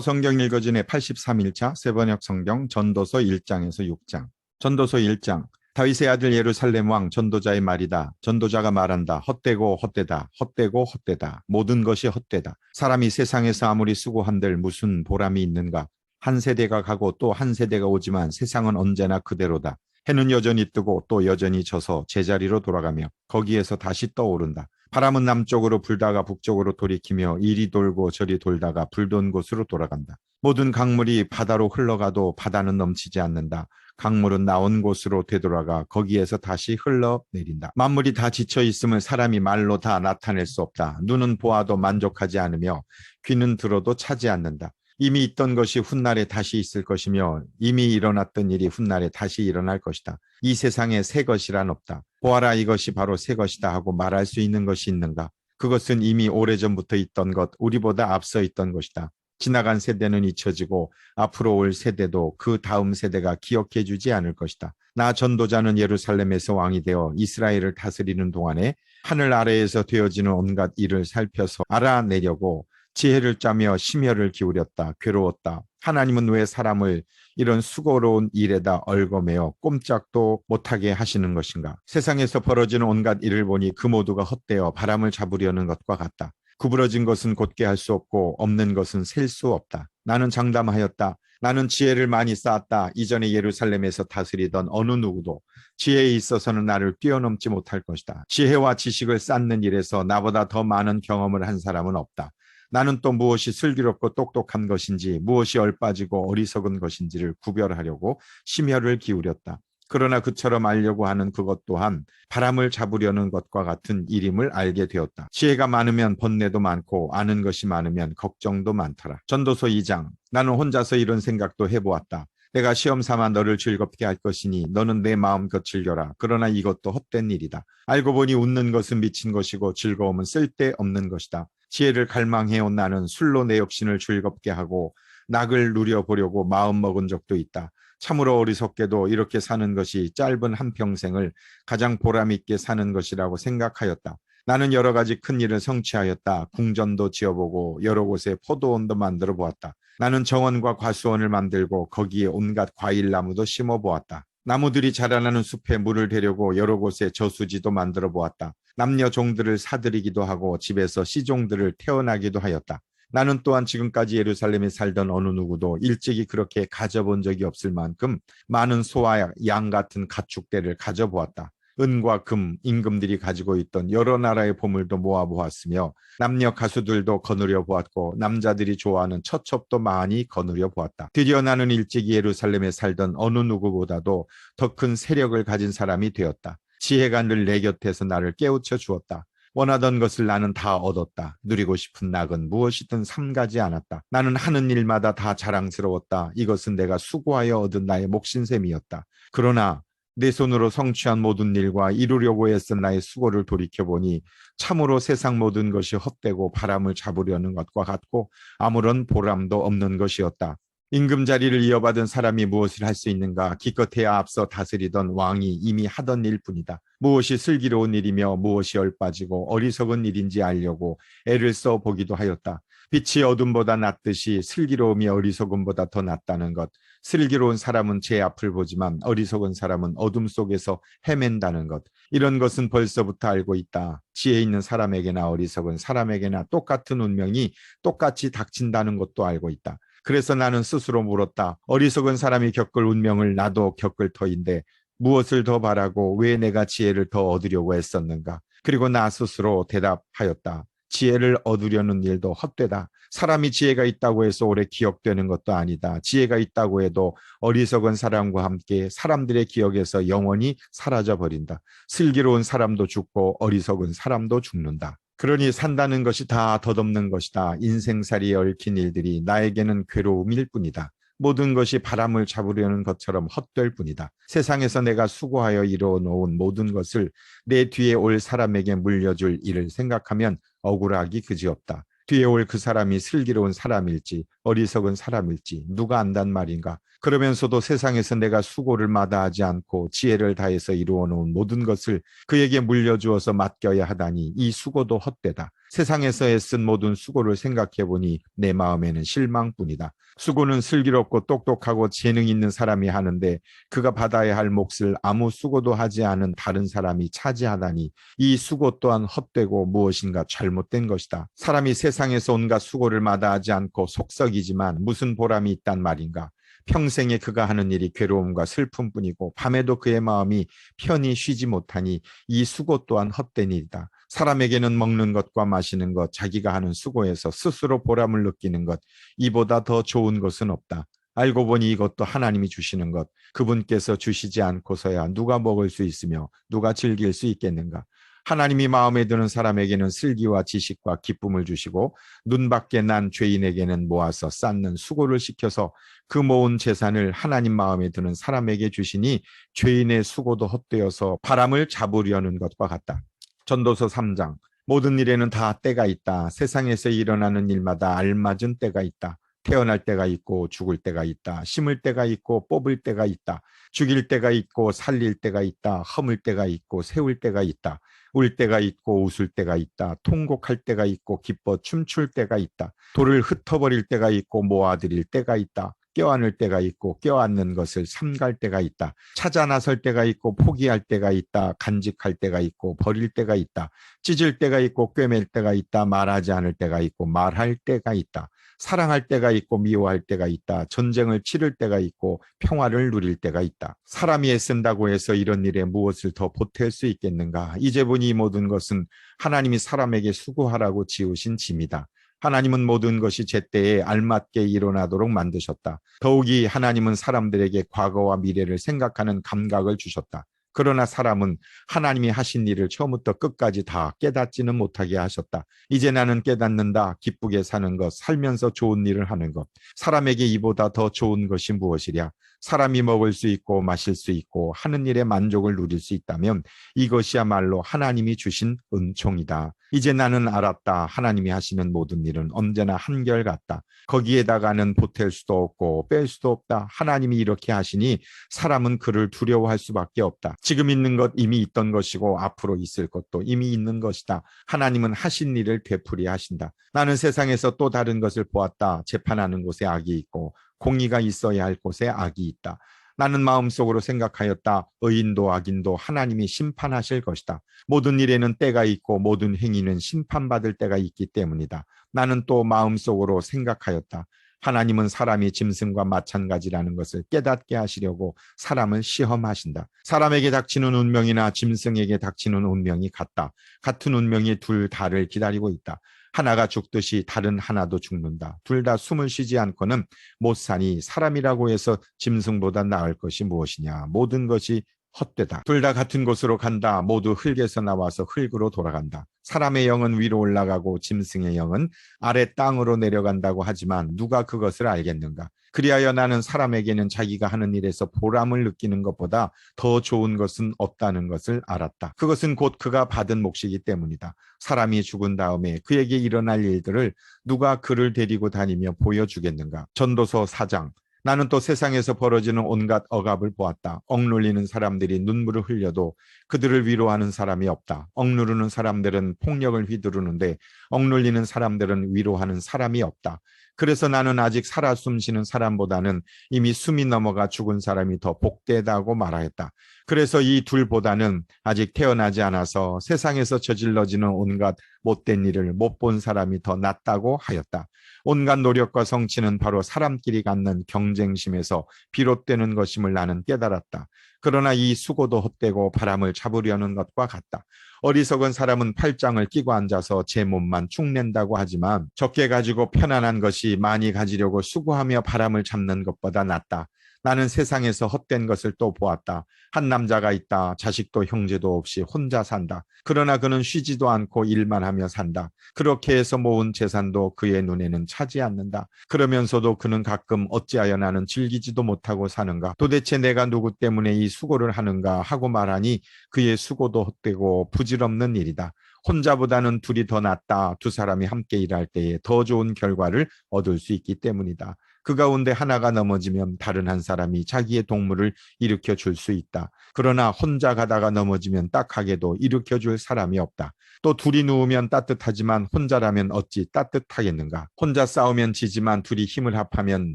성경 읽어진의 83일차 세번역 성경 전도서 1장에서 6장. 전도서 1장. 다윗의 아들 예루살렘 왕 전도자의 말이다. 전도자가 말한다. 헛되고 헛되다. 헛되고 헛되다. 모든 것이 헛되다. 사람이 세상에서 아무리 수고한들 무슨 보람이 있는가. 한 세대가 가고 또 한 세대가 오지만 세상은 언제나 그대로다. 해는 여전히 뜨고 또 여전히 져서 제자리로 돌아가며 거기에서 다시 떠오른다. 바람은 남쪽으로 불다가 북쪽으로 돌이키며 이리 돌고 저리 돌다가 불던 곳으로 돌아간다. 모든 강물이 바다로 흘러가도 바다는 넘치지 않는다. 강물은 나온 곳으로 되돌아가 거기에서 다시 흘러내린다. 만물이 다 지쳐 있음을 사람이 말로 다 나타낼 수 없다. 눈은 보아도 만족하지 않으며 귀는 들어도 차지 않는다. 이미 있던 것이 훗날에 다시 있을 것이며 이미 일어났던 일이 훗날에 다시 일어날 것이다. 이 세상에 새 것이란 없다. 보아라 이것이 바로 새 것이다 하고 말할 수 있는 것이 있는가? 그것은 이미 오래전부터 있던 것, 우리보다 앞서 있던 것이다. 지나간 세대는 잊혀지고 앞으로 올 세대도 그 다음 세대가 기억해 주지 않을 것이다. 나 전도자는 예루살렘에서 왕이 되어 이스라엘을 다스리는 동안에 하늘 아래에서 되어지는 온갖 일을 살펴서 알아내려고 지혜를 짜며 심혈을 기울였다. 괴로웠다. 하나님은 왜 사람을 이런 수고로운 일에다 얽어매어 꼼짝도 못하게 하시는 것인가? 세상에서 벌어지는 온갖 일을 보니 그 모두가 헛되어 바람을 잡으려는 것과 같다. 구부러진 것은 곧게 할 수 없고 없는 것은 셀 수 없다. 나는 장담하였다. 나는 지혜를 많이 쌓았다. 이전에 예루살렘에서 다스리던 어느 누구도 지혜에 있어서는 나를 뛰어넘지 못할 것이다. 지혜와 지식을 쌓는 일에서 나보다 더 많은 경험을 한 사람은 없다. 나는 또 무엇이 슬기롭고 똑똑한 것인지 무엇이 얼빠지고 어리석은 것인지를 구별하려고 심혈을 기울였다. 그러나 그처럼 알려고 하는 그것 또한 바람을 잡으려는 것과 같은 일임을 알게 되었다. 지혜가 많으면 번뇌도 많고 아는 것이 많으면 걱정도 많더라. 전도서 2장. 나는 혼자서 이런 생각도 해보았다. 내가 시험 삼아 너를 즐겁게 할 것이니 너는 내 마음껏 즐겨라. 그러나 이것도 헛된 일이다. 알고 보니 웃는 것은 미친 것이고 즐거움은 쓸데없는 것이다. 지혜를 갈망해온 나는 술로 내 육신을 즐겁게 하고 낙을 누려보려고 마음먹은 적도 있다. 참으로 어리석게도 이렇게 사는 것이 짧은 한평생을 가장 보람있게 사는 것이라고 생각하였다. 나는 여러 가지 큰 일을 성취하였다. 궁전도 지어보고 여러 곳에 포도원도 만들어 보았다. 나는 정원과 과수원을 만들고 거기에 온갖 과일나무도 심어보았다. 나무들이 자라나는 숲에 물을 대려고 여러 곳에 저수지도 만들어 보았다. 남녀 종들을 사들이기도 하고 집에서 시종들을 태어나기도 하였다. 나는 또한 지금까지 예루살렘에 살던 어느 누구도 일찍이 그렇게 가져본 적이 없을 만큼 많은 소와 양 같은 가축대를 가져보았다. 은과 금, 임금들이 가지고 있던 여러 나라의 보물도 모아보았으며 남녀 가수들도 거느려 보았고 남자들이 좋아하는 처첩도 많이 거느려 보았다. 드디어 나는 일찍이 예루살렘에 살던 어느 누구보다도 더 큰 세력을 가진 사람이 되었다. 지혜가 늘 내 곁에서 나를 깨우쳐 주었다. 원하던 것을 나는 다 얻었다. 누리고 싶은 낙은 무엇이든 삼가지 않았다. 나는 하는 일마다 다 자랑스러웠다. 이것은 내가 수고하여 얻은 나의 몫인셈이었다. 그러나 내 손으로 성취한 모든 일과 이루려고 애쓴 나의 수고를 돌이켜보니 참으로 세상 모든 것이 헛되고 바람을 잡으려는 것과 같고 아무런 보람도 없는 것이었다. 임금 자리를 이어받은 사람이 무엇을 할 수 있는가? 기껏해야 앞서 다스리던 왕이 이미 하던 일뿐이다. 무엇이 슬기로운 일이며 무엇이 얼빠지고 어리석은 일인지 알려고 애를 써보기도 하였다. 빛이 어둠보다 낫듯이 슬기로움이 어리석음보다 더 낫다는 것. 슬기로운 사람은 제 앞을 보지만 어리석은 사람은 어둠 속에서 헤맨다는 것. 이런 것은 벌써부터 알고 있다. 지혜 있는 사람에게나 어리석은 사람에게나 똑같은 운명이 똑같이 닥친다는 것도 알고 있다. 그래서 나는 스스로 물었다. 어리석은 사람이 겪을 운명을 나도 겪을 터인데 무엇을 더 바라고 왜 내가 지혜를 더 얻으려고 했었는가? 그리고 나 스스로 대답하였다. 지혜를 얻으려는 일도 헛되다. 사람이 지혜가 있다고 해서 오래 기억되는 것도 아니다. 지혜가 있다고 해도 어리석은 사람과 함께 사람들의 기억에서 영원히 사라져버린다. 슬기로운 사람도 죽고 어리석은 사람도 죽는다. 그러니 산다는 것이 다 덧없는 것이다. 인생살이에 얽힌 일들이 나에게는 괴로움일 뿐이다. 모든 것이 바람을 잡으려는 것처럼 헛될 뿐이다. 세상에서 내가 수고하여 이루어놓은 모든 것을 내 뒤에 올 사람에게 물려줄 일을 생각하면 억울하기 그지없다. 뒤에 올 그 사람이 슬기로운 사람일지 어리석은 사람일지 누가 안단 말인가. 그러면서도 세상에서 내가 수고를 마다하지 않고 지혜를 다해서 이루어 놓은 모든 것을 그에게 물려주어서 맡겨야 하다니 이 수고도 헛되다. 세상에서 애쓴 모든 수고를 생각해 보니 내 마음에는 실망뿐이다. 수고는 슬기롭고 똑똑하고 재능 있는 사람이 하는데 그가 받아야 할 몫을 아무 수고도 하지 않은 다른 사람이 차지하다니 이 수고 또한 헛되고 무엇인가 잘못된 것이다. 사람이 세상에서 온갖 수고를 마다하지 않고 속썩이지만 무슨 보람이 있단 말인가. 평생에 그가 하는 일이 괴로움과 슬픔뿐이고 밤에도 그의 마음이 편히 쉬지 못하니 이 수고 또한 헛된 일이다. 사람에게는 먹는 것과 마시는 것, 자기가 하는 수고에서 스스로 보람을 느끼는 것, 이보다 더 좋은 것은 없다. 알고 보니 이것도 하나님이 주시는 것, 그분께서 주시지 않고서야 누가 먹을 수 있으며 누가 즐길 수 있겠는가. 하나님이 마음에 드는 사람에게는 슬기와 지식과 기쁨을 주시고 눈밖에 난 죄인에게는 모아서 쌓는 수고를 시켜서 그 모은 재산을 하나님 마음에 드는 사람에게 주시니 죄인의 수고도 헛되어서 바람을 잡으려는 것과 같다. 전도서 3장. 모든 일에는 다 때가 있다. 세상에서 일어나는 일마다 알맞은 때가 있다. 태어날 때가 있고 죽을 때가 있다. 심을 때가 있고 뽑을 때가 있다. 죽일 때가 있고 살릴 때가 있다. 허물 때가 있고 세울 때가 있다. 울 때가 있고 웃을 때가 있다. 통곡할 때가 있고 기뻐 춤출 때가 있다. 돌을 흩어버릴 때가 있고 모아들일 때가 있다. 껴안을 때가 있고 껴안는 것을 삼갈 때가 있다. 찾아 나설 때가 있고 포기할 때가 있다. 간직할 때가 있고 버릴 때가 있다. 찢을 때가 있고 꿰맬 때가 있다. 말하지 않을 때가 있고 말할 때가 있다. 사랑할 때가 있고 미워할 때가 있다. 전쟁을 치를 때가 있고 평화를 누릴 때가 있다. 사람이 애쓴다고 해서 이런 일에 무엇을 더 보탤 수 있겠는가. 이제 보니 이 모든 것은 하나님이 사람에게 수고하라고 지으신 짐이다. 하나님은 모든 것이 제때에 알맞게 일어나도록 만드셨다. 더욱이 하나님은 사람들에게 과거와 미래를 생각하는 감각을 주셨다. 그러나 사람은 하나님이 하신 일을 처음부터 끝까지 다 깨닫지는 못하게 하셨다. 이제 나는 깨닫는다. 기쁘게 사는 것, 살면서 좋은 일을 하는 것. 사람에게 이보다 더 좋은 것이 무엇이랴. 사람이 먹을 수 있고 마실 수 있고 하는 일에 만족을 누릴 수 있다면 이것이야말로 하나님이 주신 은총이다. 이제 나는 알았다. 하나님이 하시는 모든 일은 언제나 한결같다. 거기에다가는 보탤 수도 없고 뺄 수도 없다. 하나님이 이렇게 하시니 사람은 그를 두려워할 수밖에 없다. 지금 있는 것 이미 있던 것이고 앞으로 있을 것도 이미 있는 것이다. 하나님은 하신 일을 되풀이 하신다. 나는 세상에서 또 다른 것을 보았다. 재판하는 곳에 악이 있고 공의가 있어야 할 곳에 악이 있다. 나는 마음속으로 생각하였다. 의인도 악인도 하나님이 심판하실 것이다. 모든 일에는 때가 있고 모든 행위는 심판받을 때가 있기 때문이다. 나는 또 마음속으로 생각하였다. 하나님은 사람이 짐승과 마찬가지라는 것을 깨닫게 하시려고 사람을 시험하신다. 사람에게 닥치는 운명이나 짐승에게 닥치는 운명이 같다. 같은 운명이 둘 다를 기다리고 있다. 하나가 죽듯이 다른 하나도 죽는다. 둘 다 숨을 쉬지 않고는 못 사니 사람이라고 해서 짐승보다 나을 것이 무엇이냐. 모든 것이 헛되다. 둘 다 같은 곳으로 간다. 모두 흙에서 나와서 흙으로 돌아간다. 사람의 영은 위로 올라가고 짐승의 영은 아래 땅으로 내려간다고 하지만 누가 그것을 알겠는가? 그리하여 나는 사람에게는 자기가 하는 일에서 보람을 느끼는 것보다 더 좋은 것은 없다는 것을 알았다. 그것은 곧 그가 받은 몫이기 때문이다. 사람이 죽은 다음에 그에게 일어날 일들을 누가 그를 데리고 다니며 보여주겠는가? 전도서 4장. 나는 또 세상에서 벌어지는 온갖 억압을 보았다. 억눌리는 사람들이 눈물을 흘려도 그들을 위로하는 사람이 없다. 억누르는 사람들은 폭력을 휘두르는데 억눌리는 사람들은 위로하는 사람이 없다. 그래서 나는 아직 살아 숨쉬는 사람보다는 이미 숨이 넘어가 죽은 사람이 더 복되다고 말하였다. 그래서 이 둘보다는 아직 태어나지 않아서 세상에서 저질러지는 온갖 못된 일을 못 본 사람이 더 낫다고 하였다. 온갖 노력과 성취는 바로 사람끼리 갖는 경쟁심에서 비롯되는 것임을 나는 깨달았다. 그러나 이 수고도 헛되고 바람을 잡으려는 것과 같다. 어리석은 사람은 팔짱을 끼고 앉아서 제 몸만 축낸다고 하지만 적게 가지고 편안한 것이 많이 가지려고 수고하며 바람을 잡는 것보다 낫다. 나는 세상에서 헛된 것을 또 보았다. 한 남자가 있다. 자식도 형제도 없이 혼자 산다. 그러나 그는 쉬지도 않고 일만 하며 산다. 그렇게 해서 모은 재산도 그의 눈에는 차지 않는다. 그러면서도 그는 가끔 어찌하여 나는 즐기지도 못하고 사는가? 도대체 내가 누구 때문에 이 수고를 하는가 하고 말하니 그의 수고도 헛되고 부질없는 일이다. 혼자보다는 둘이 더 낫다. 두 사람이 함께 일할 때에 더 좋은 결과를 얻을 수 있기 때문이다. 그 가운데 하나가 넘어지면 다른 한 사람이 자기의 동물을 일으켜 줄 수 있다. 그러나 혼자 가다가 넘어지면 딱하게도 일으켜 줄 사람이 없다. 또 둘이 누우면 따뜻하지만 혼자라면 어찌 따뜻하겠는가. 혼자 싸우면 지지만 둘이 힘을 합하면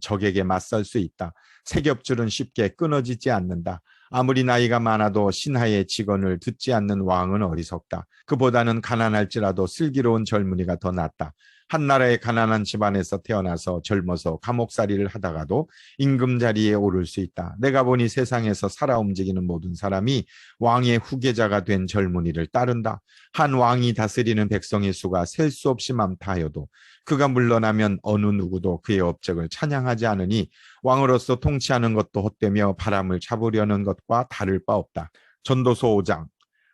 적에게 맞설 수 있다. 세 겹줄은 쉽게 끊어지지 않는다. 아무리 나이가 많아도 신하의 직언을 듣지 않는 왕은 어리석다. 그보다는 가난할지라도 슬기로운 젊은이가 더 낫다. 한 나라의 가난한 집안에서 태어나서 젊어서 감옥살이를 하다가도 임금 자리에 오를 수 있다. 내가 보니 세상에서 살아 움직이는 모든 사람이 왕의 후계자가 된 젊은이를 따른다. 한 왕이 다스리는 백성의 수가 셀 수 없이 많다 하여도 그가 물러나면 어느 누구도 그의 업적을 찬양하지 않으니 왕으로서 통치하는 것도 헛되며 바람을 잡으려는 것과 다를 바 없다. 전도서 5장.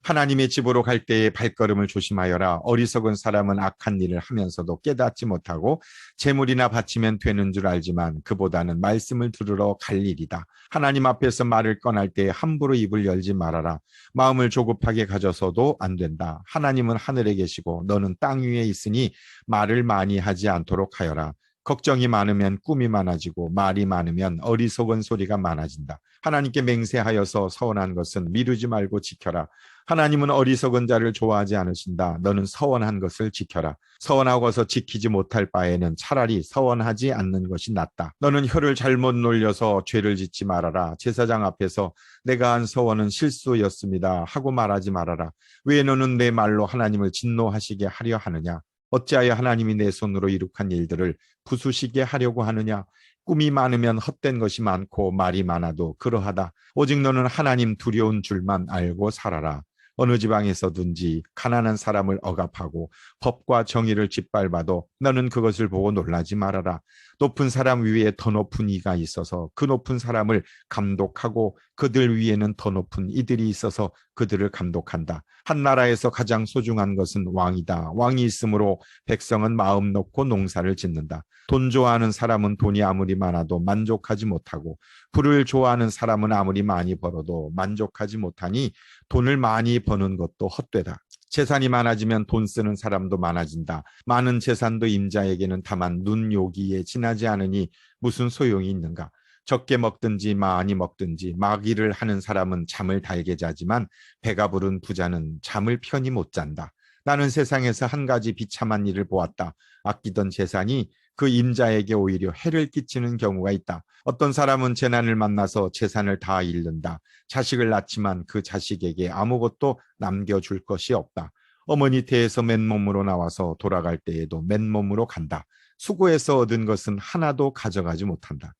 하나님의 집으로 갈 때의 발걸음을 조심하여라. 어리석은 사람은 악한 일을 하면서도 깨닫지 못하고 재물이나 바치면 되는 줄 알지만 그보다는 말씀을 들으러 갈 일이다. 하나님 앞에서 말을 꺼낼 때 함부로 입을 열지 말아라. 마음을 조급하게 가져서도 안 된다. 하나님은 하늘에 계시고 너는 땅 위에 있으니 말을 많이 하지 않도록 하여라. 걱정이 많으면 꿈이 많아지고 말이 많으면 어리석은 소리가 많아진다. 하나님께 맹세하여서 서원한 것은 미루지 말고 지켜라. 하나님은 어리석은 자를 좋아하지 않으신다. 너는 서원한 것을 지켜라. 서원하고서 지키지 못할 바에는 차라리 서원하지 않는 것이 낫다. 너는 혀를 잘못 놀려서 죄를 짓지 말아라. 제사장 앞에서 내가 한 서원은 실수였습니다 하고 말하지 말아라. 왜 너는 내 말로 하나님을 진노하시게 하려 하느냐? 어찌하여 하나님이 내 손으로 이룩한 일들을 부수시게 하려고 하느냐? 꿈이 많으면 헛된 것이 많고 말이 많아도 그러하다. 오직 너는 하나님 두려운 줄만 알고 살아라. 어느 지방에서든지 가난한 사람을 억압하고 법과 정의를 짓밟아도 너는 그것을 보고 놀라지 말아라. 높은 사람 위에 더 높은 이가 있어서 그 높은 사람을 감독하고 그들 위에는 더 높은 이들이 있어서 그들을 감독한다. 한 나라에서 가장 소중한 것은 왕이다. 왕이 있으므로 백성은 마음 놓고 농사를 짓는다. 돈 좋아하는 사람은 돈이 아무리 많아도 만족하지 못하고 부를 좋아하는 사람은 아무리 많이 벌어도 만족하지 못하니 돈을 많이 버는 것도 헛되다. 재산이 많아지면 돈 쓰는 사람도 많아진다. 많은 재산도 임자에게는 다만 눈요기에 지나지 않으니 무슨 소용이 있는가. 적게 먹든지 많이 먹든지 마귀를 하는 사람은 잠을 달게 자지만 배가 부른 부자는 잠을 편히 못 잔다. 나는 세상에서 한 가지 비참한 일을 보았다. 아끼던 재산이 그 임자에게 오히려 해를 끼치는 경우가 있다. 어떤 사람은 재난을 만나서 재산을 다 잃는다. 자식을 낳지만 그 자식에게 아무것도 남겨줄 것이 없다. 어머니 태에서 맨몸으로 나와서 돌아갈 때에도 맨몸으로 간다. 수고해서 얻은 것은 하나도 가져가지 못한다.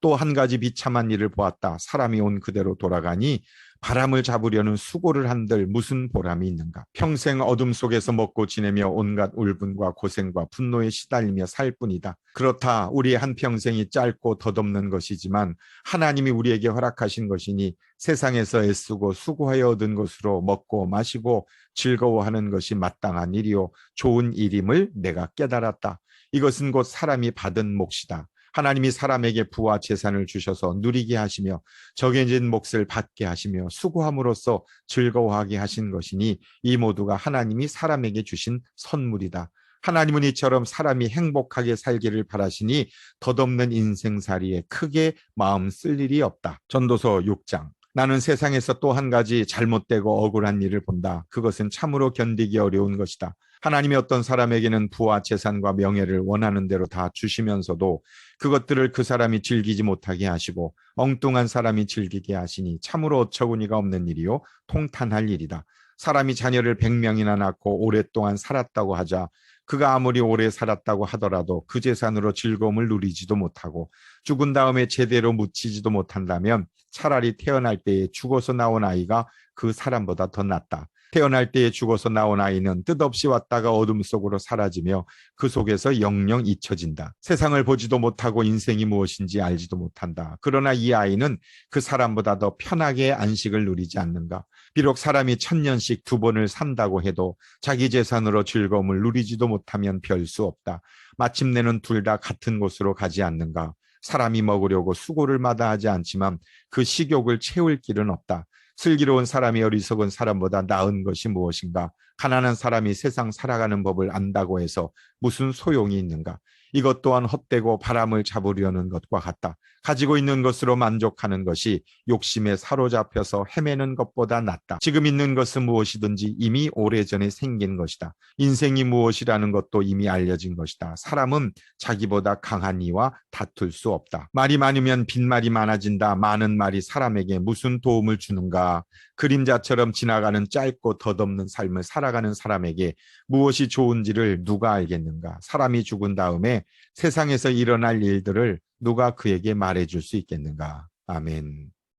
또 한 가지 비참한 일을 보았다. 사람이 온 그대로 돌아가니 바람을 잡으려는 수고를 한들 무슨 보람이 있는가. 평생 어둠 속에서 먹고 지내며 온갖 울분과 고생과 분노에 시달리며 살 뿐이다. 그렇다 우리의 한평생이 짧고 덧없는 것이지만 하나님이 우리에게 허락하신 것이니 세상에서 애쓰고 수고하여 얻은 것으로 먹고 마시고 즐거워하는 것이 마땅한 일이요 좋은 일임을 내가 깨달았다. 이것은 곧 사람이 받은 몫이다. 하나님이 사람에게 부와 재산을 주셔서 누리게 하시며 정해진 몫을 받게 하시며 수고함으로써 즐거워하게 하신 것이니 이 모두가 하나님이 사람에게 주신 선물이다. 하나님은 이처럼 사람이 행복하게 살기를 바라시니 덧없는 인생살이에 크게 마음 쓸 일이 없다. 전도서 6장. 나는 세상에서 또 한 가지 잘못되고 억울한 일을 본다. 그것은 참으로 견디기 어려운 것이다. 하나님이 어떤 사람에게는 부와 재산과 명예를 원하는 대로 다 주시면서도 그것들을 그 사람이 즐기지 못하게 하시고 엉뚱한 사람이 즐기게 하시니 참으로 어처구니가 없는 일이요 통탄할 일이다. 사람이 자녀를 100명이나 낳고 오랫동안 살았다고 하자 그가 아무리 오래 살았다고 하더라도 그 재산으로 즐거움을 누리지도 못하고 죽은 다음에 제대로 묻히지도 못한다면 차라리 태어날 때에 죽어서 나온 아이가 그 사람보다 더 낫다. 태어날 때에 죽어서 나온 아이는 뜻없이 왔다가 어둠 속으로 사라지며 그 속에서 영영 잊혀진다. 세상을 보지도 못하고 인생이 무엇인지 알지도 못한다. 그러나 이 아이는 그 사람보다 더 편하게 안식을 누리지 않는가. 비록 사람이 1000년씩 2번을 산다고 해도 자기 재산으로 즐거움을 누리지도 못하면 별 수 없다. 마침내는 둘 다 같은 곳으로 가지 않는가. 사람이 먹으려고 수고를 마다하지 않지만 그 식욕을 채울 길은 없다. 슬기로운 사람이 어리석은 사람보다 나은 것이 무엇인가? 가난한 사람이 세상 살아가는 법을 안다고 해서 무슨 소용이 있는가? 이것 또한 헛되고 바람을 잡으려는 것과 같다. 가지고 있는 것으로 만족하는 것이 욕심에 사로잡혀서 헤매는 것보다 낫다. 지금 있는 것은 무엇이든지 이미 오래전에 생긴 것이다. 인생이 무엇이라는 것도 이미 알려진 것이다. 사람은 자기보다 강한 이와 다툴 수 없다. 말이 많으면 빈말이 많아진다. 많은 말이 사람에게 무슨 도움을 주는가? 그림자처럼 지나가는 짧고 덧없는 삶을 살아가는 사람에게 무엇이 좋은지를 누가 알겠는가? 사람이 죽은 다음에 세상에서 일어날 일들을 누가 그에게 말해줄 수 있겠는가? 아멘.